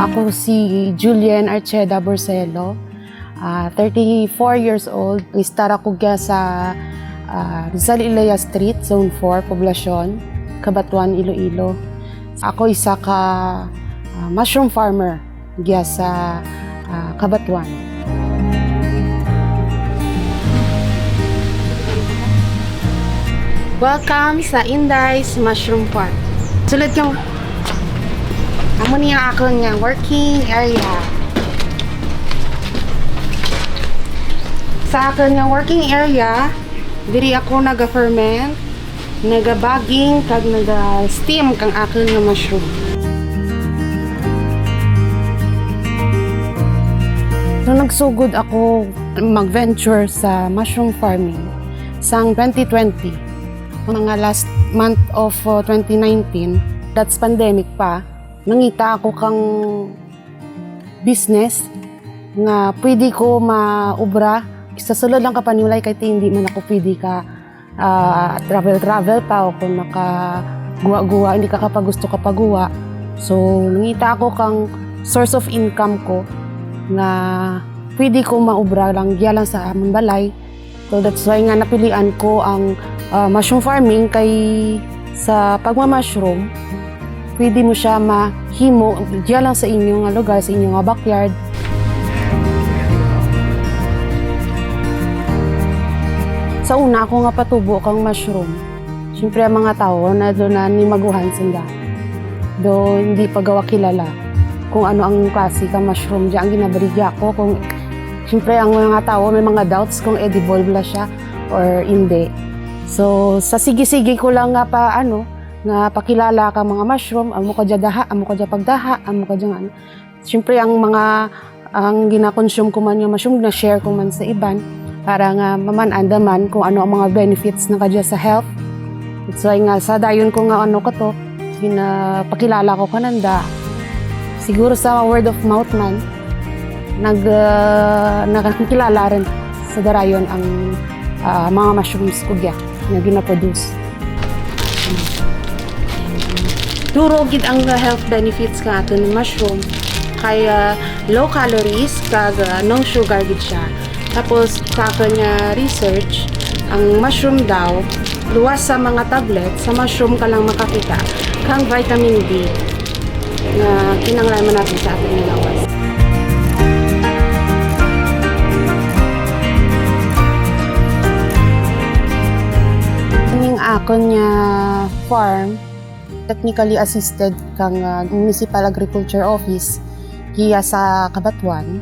Ako si Julian Archeda Borcelo, 34 years old. Istar ako sa Rizal Ilaya Street, Zone 4, Poblacion, Cabanatuan, Iloilo. Ako isa ka mushroom farmer sa Cabanatuan. Welcome sa Inday's Mushroom Farm. Sulod yung amo niya ako nga working area. Sa akin nga working area, diri ako naga-ferment, naga-bagging, kag naga-steam kang akin nga mushroom. Nung nagsugod ako mag-venture sa mushroom farming sang 2020, mga last month of 2019, that's pandemic pa, nangita ako kang business nga pwede ko maubra. Sa sulod lang ka paniulay kahit hindi man ako pwede ka travel pa o kung nakaguwa-guwa, hindi ka kapag gusto ka paguwa. So, nangita ako kang source of income ko nga pwede ko maubra lang lang sa amon balay. So, that's why nga napilian ko ang mushroom farming kay sa pagma-mushroom, pwede mo siya mahimo diyan lang sa inyong lugar, sa inyong backyard. Sa una ako nga patubo kang mushroom, siyempre ang mga tao na doon na ni maguhan sila. Do hindi pa gawa kilala kung ano ang klase ka mushroom diyan ang ginabaligya ko. Kung siyempre ang mga tao may mga doubts kung edible ba siya or hindi. So sa sige-sige ko lang nga nga pakilala ka mga mushroom, amo ka daha, amo ka pagdaha, amo ka ano. Siyempre ang gina-consume ko man yung mushroom na share ko man sa iban para nga maman-andaman kung ano ang mga benefits na kadya sa health. That's why nga sa dayon ko nga pakilala ko kananda. Siguro sa word of mouth man nakakilala rin sa darayon ang mga mushrooms ko na gina-produce. Duro gid ang health benefits ka aton ng mushroom kay low calories kag no sugar gid siya. Tapos sa kanya research, ang mushroom daw luwas sa mga tablet, sa mushroom ka lang makakita kang vitamin D na kinanglangan natin sa ating lawas. Akon nga farm technically assisted kang Municipal Agriculture Office kiya sa Cabanatuan.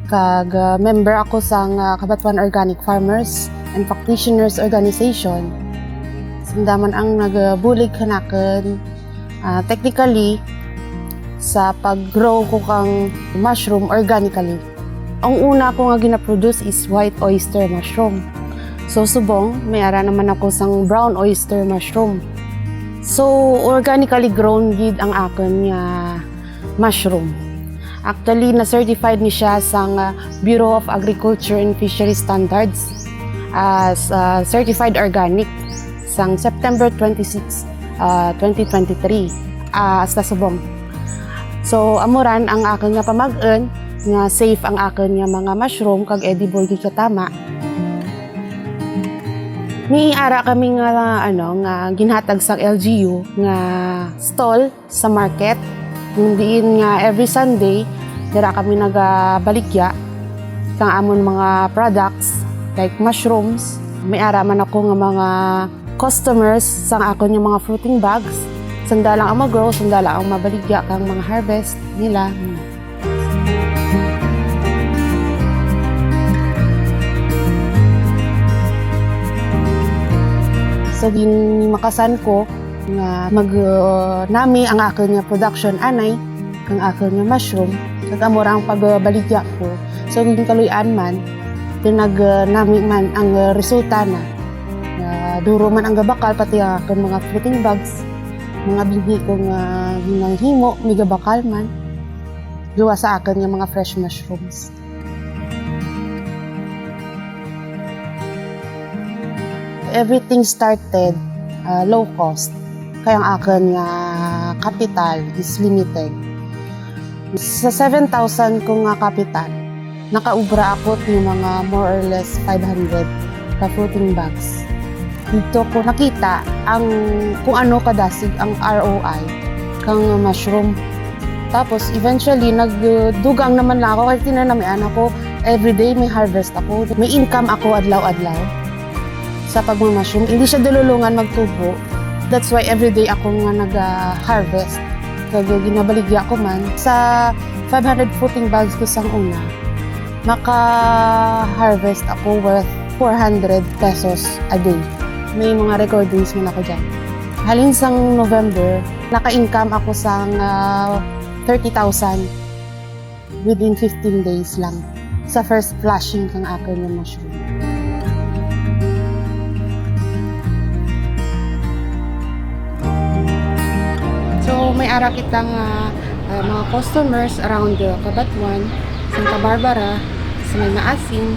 Kag member ako sa Cabanatuan Organic Farmers and Practitioners Organization. Sindaman ang nagbulig kanaken technically sa pag-grow ko kang mushroom organically. Ang una ko nga gina-produce is white oyster mushroom. So subong, may ara naman ako sang brown oyster mushroom. So organically grown gid ang akon nga mushroom. Actually na-certified ni siya sang Bureau of Agriculture and Fisheries Standards as certified organic sang September 26, 2023 sa subong. So amuran ang akon nga pamag-on nga safe ang akon nga mga mushroom kag edible gid katama. Miara kami nga ginhatag sa LGU nga stall sa market. Diin nga every Sunday dira kami nagabaligya kang amon mga products like mushrooms. Miara man ako nga mga customers sa akon nga mga fruiting bags. Sandala ang mag-grow, sandala ang mabaligya kang mga harvest nila. So makasan ko nga nami ang akin nga production anay kang akin nga mushroom kag amora ang pagbaligya ko. So kaluy-an man nami man ang resulta na duro man ang gabakal pati akin mga fruiting bags, mga binhi ko nga ginanghimo may gabakal man gawa sa akin nga mga fresh mushrooms. Everything started low cost. Kaya ang akin nga capital is limited. Sa 7,000 kong kapital, nakaubra ako ng mga more or less 500 ka fruiting bags. Dito ko nakita kung ano kadasig ang ROI kang mushroom. Tapos eventually nagdugang naman lang ako kasi tinanamian ako. Everyday may harvest ako. May income ako adlaw-adlaw sa pagmumushroom. Hindi siya dululungan magtubo. That's why everyday ako nga nag-harvest. Kaya ginabaligya ko man. Sa 500 fruiting bags ko sang una, maka-harvest ako worth 400 pesos a day. May mga recordings man ako dyan. Halin sang November, naka-income ako sang 30,000 within 15 days lang sa first flushing kang akin ng mushroom. So may ara kitang mga customers around Cabanatuan, Santa Barbara, sa may Maasin,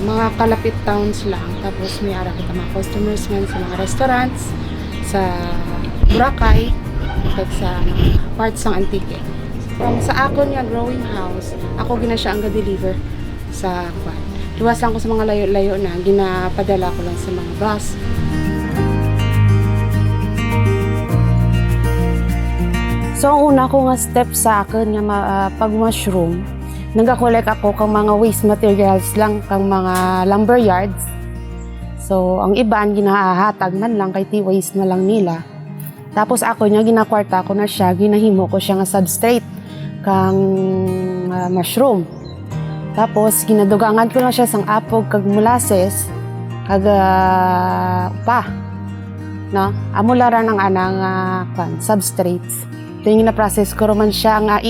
mga kalapit towns lang. Tapos may ara kita mga customers man sa mga restaurants, sa Boracay, at sa parts ng Antique. From sa akon nga growing house, ako gina siya ang ga-deliver sa kwan. Luwas lang ko sa mga layo-layo na, ginapadala ko lang sa mga bus. So ang una ko nga step sa akin nga pag-mushroom, nag-collect ako kang mga waste materials lang, kang mga lumber yards. So ang iban ginahatag man lang kay ti-waste na lang nila. Tapos ako niya ginakwarta ko na siya, ginahimo ko siya nga substrate kang mushroom. Tapos ginadugangan ko na siya sang apog kag molasses kag pa. No? Amularan ang anang substrates. Ito na-process ko roman siya nga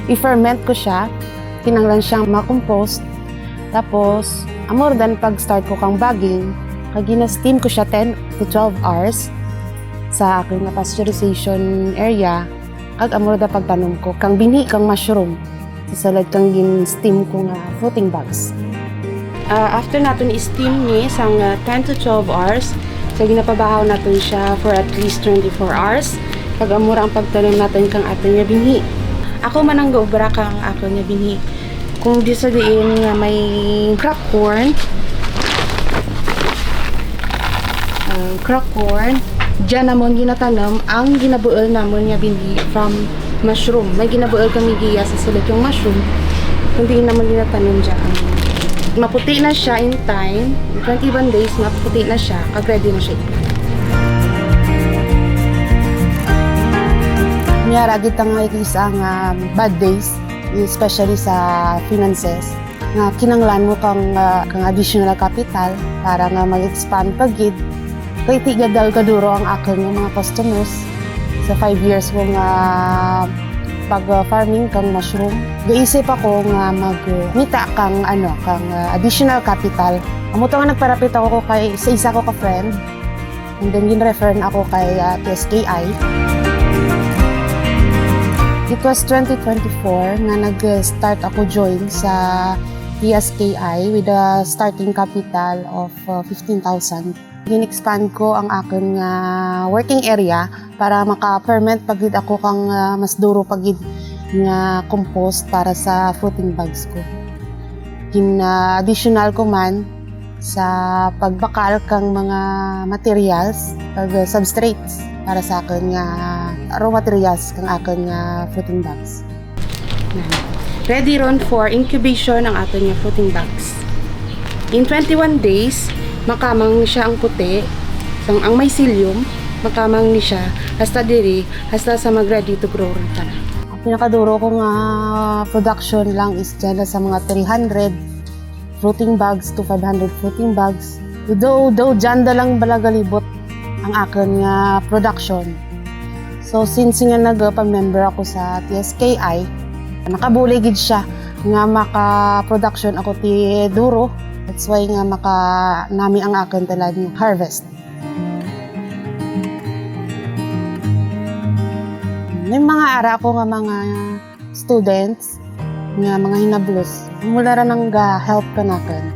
i-ferment ko siya. Kinanglan siyang ma-compost. Tapos amor dan pag-start ko kang bagging, kag gina-steam ko siya 10 to 12 hours sa aking pasteurization area. Kag amor da pagtanom ko kang binhi kang mushroom sa salad kang gin-steam ko nga fruiting bags. After natin i-steam ni sang 10 to 12 hours, so ginapabahaw natin siya for at least 24 hours. Kag amor ang pagtanom natin kang atin nga binhi. Ako man ang gaubra kang ako nga binhi. Kung di sa diin nga may crack corn, diyan namon ginatanam ang ginabuol namon nga binhi from mushroom. May ginabuol kami giya sa sulit yung mushroom. Kung di naman ginatanam dyan. Maputi na siya in time. In 21 days, maputi na siya. Kag ready na siya. Niyara kita nga ikisa nga bad days, especially sa finances, nga kinanglan mo kang additional capital para nga mag-expand pagid. Kay tigadal kaduro ang akin ng mga customers sa 5 years ko nga pag-farming kang mushroom. Gaisip ako nga mag-mita kang additional capital. Amuto nga nagparapit ako kay sa isa ko ka friend, and then gin-refer na ako kay TSKI. It was 2024 nga nag-start ako join sa TSKI with a starting capital of 15,000. Gin-expand ko ang akin working area para maka-ferment pagid ako kang mas duro pagid nga compost para sa fruiting bags ko. Additional ko man sa pagbakal kang mga materials, pag substrates para sa akin nga raw materials kang akin nga fruiting bags. Ready ron for incubation ang aton nga fruiting bags. In 21 days, makamang ni siya ang puti, ang may psyllium, makamang ni siya hasta diri, hasta sa mag-ready to grow rin ta na. Ang pinakaduro ko nga production lang is dyan sa mga 300 fruiting bags to 500 fruiting bags. Though dyan da lang balagalibot ang akin nga production. So since nga nagpa-member ako sa TSKI, nakabuligid siya nga maka-production ako ti duro. That's why nga nami ang akin talad ng harvest. May mga ara ko nga mga students nga mga hinablos. Mula ra nang ga-help ka nakin.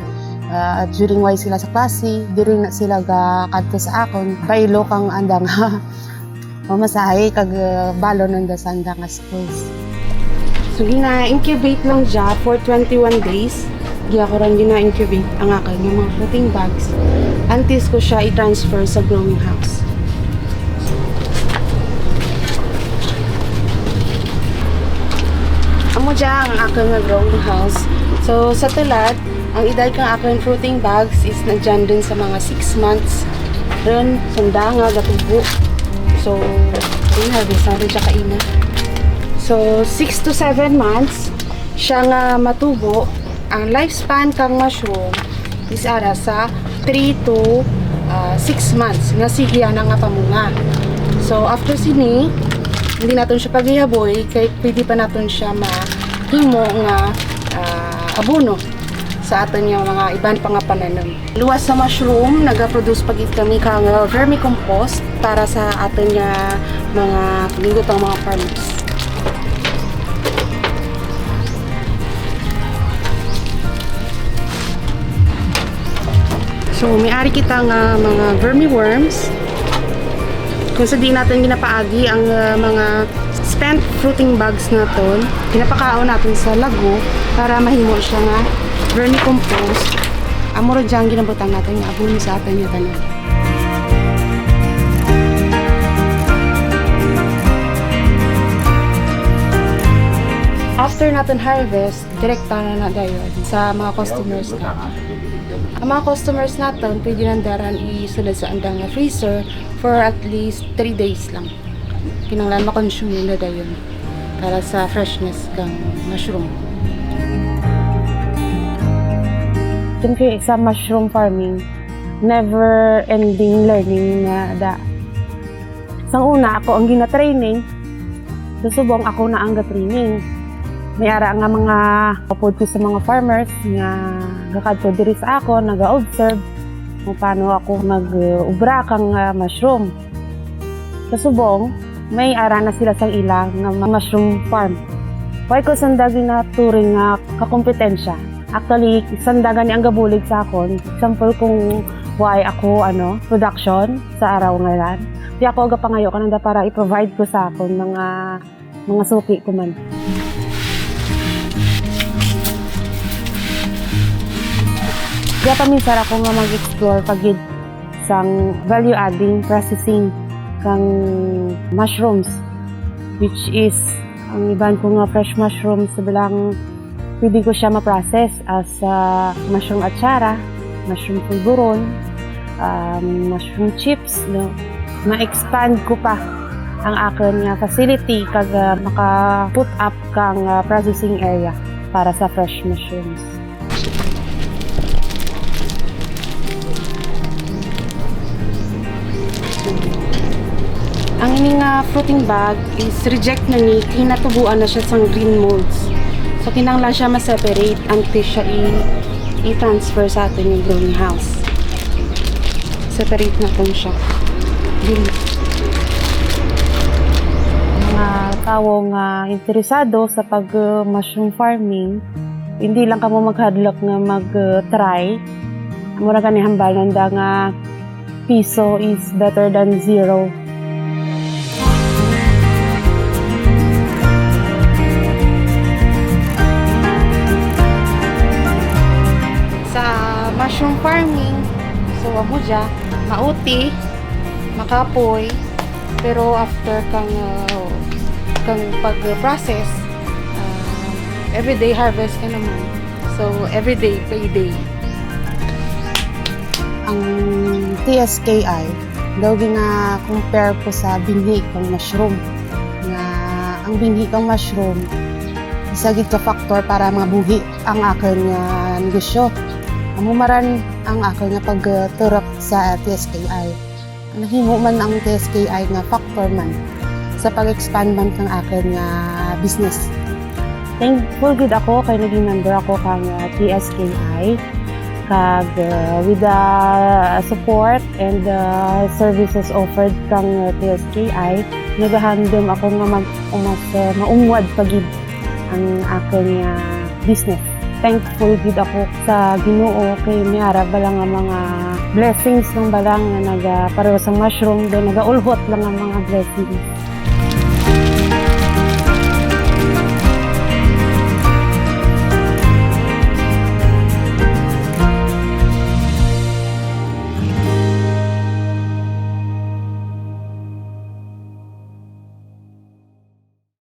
During why sila sa klase, diri na sila ga kadto sa akon. Baylo kang andang Mamasahe kag balo ng dasanda nga schools. So gina-incubate lang siya for 21 days. Giya ko rin gina-incubate ang akal ng mga fruiting bags. Antes ko siya i-transfer sa growing house. Amo dyan ang akal nga growing house. So sa tulad, ang iday kang akal fruiting bags is nandyan dun sa mga 6 months. Ron, sanda nga, gatubo. So, yun, harvest na rin siya kaina. So, 6 to 7 months siya nga matubo. Ang lifespan kang mushroom is ara sa 3 to 6 months nga siya na nga pamunga. So, after sini, hindi natin siya paghihaboy kay pwede pa natin siya mahimo nga abono sa aton yung mga iban pa nga pananom. Luwas sa mushroom, nagaproduce pagit kami kang vermicompost para sa aton nga mga lingutang mga farmers. So, may-ari kita nga mga vermiworms. Kung sa di natin ginapaagi ang mga spent fruiting bags naton, ginapakaon natin sa lago para mahimo siya nga vermicompost. Amoro dyan ginabutan natin nga abono sa atin yung tanan. After natin harvest, direkta na dayon sa mga customers natin. Ang mga customers natin, pwede nandaran isulad sa andang freezer for at least 3 days lang. Kinanglan makonsume nila dayon para sa freshness kang mushroom. Siyempre, sa mushroom farming, never-ending learning na da. Sa una, ako ang gina-training. Susubong ako na ang ga-training. May ara nga mga kapod ko sa mga farmers nga gakadto diri sa ako, naga-observe kung paano ako nag-ubra kang mushroom. Susubong, may ara na sila sang ilang nga mushroom farm. Why ko sandagi na turing nga kakompetensya. Actually, sandagan ni ang gabulig sa akon. Example kung why ako production sa araw ngayon. Di ako agapangayo kananda para i-provide ko sa akon mga suki ko man. Kaya paminsan ako nga mag-explore pagid sang value-adding processing kang mushrooms, which is ang iban ko nga fresh mushrooms sa bilang pwede ko siya ma-process as mushroom atsara, mushroom pulburon, mushroom chips. No? Ma-expand ko pa ang akin nga facility kag maka-put up kang processing area para sa fresh mushrooms. Ang ining fruiting bag is reject na ni, hinatubuan na siya sa green molds. So, kinanglan siya ma-separate until siya i-transfer sa atin yung growing house. Separate natin siya. Mga tao nga interesado sa pag-mushroom farming, hindi lang kamo maghadlok nga mag-try. Mura ka ni hambal nanda nga piso is better than zero. Mushroom farming, so amo dya, mauti, makapoy, pero after kang pag-process, everyday harvest ka naman. So, everyday, payday. Ang TSKI, daw gina-compare ko sa binhi kang mushroom. Nga, ang binhi kang mushroom, isa gid ka factor para mabuhi ang akin nga negosyo. Amumaran ang ako nga pagturok sa TSKI. Nahimo man ang TSKI nga factor man sa pag-expand man kang akin nga business. Thankful gid ako kay naging member ako kang TSKI kag with the support and the services offered kang TSKI, nagahandom ako nga maungwad pagid ang akin nga business. thankful gid ako sa Ginoo kay miara balang nga mga blessings ng balang nga pareho sa mushroom do nagaulhot lang ang mga blessings.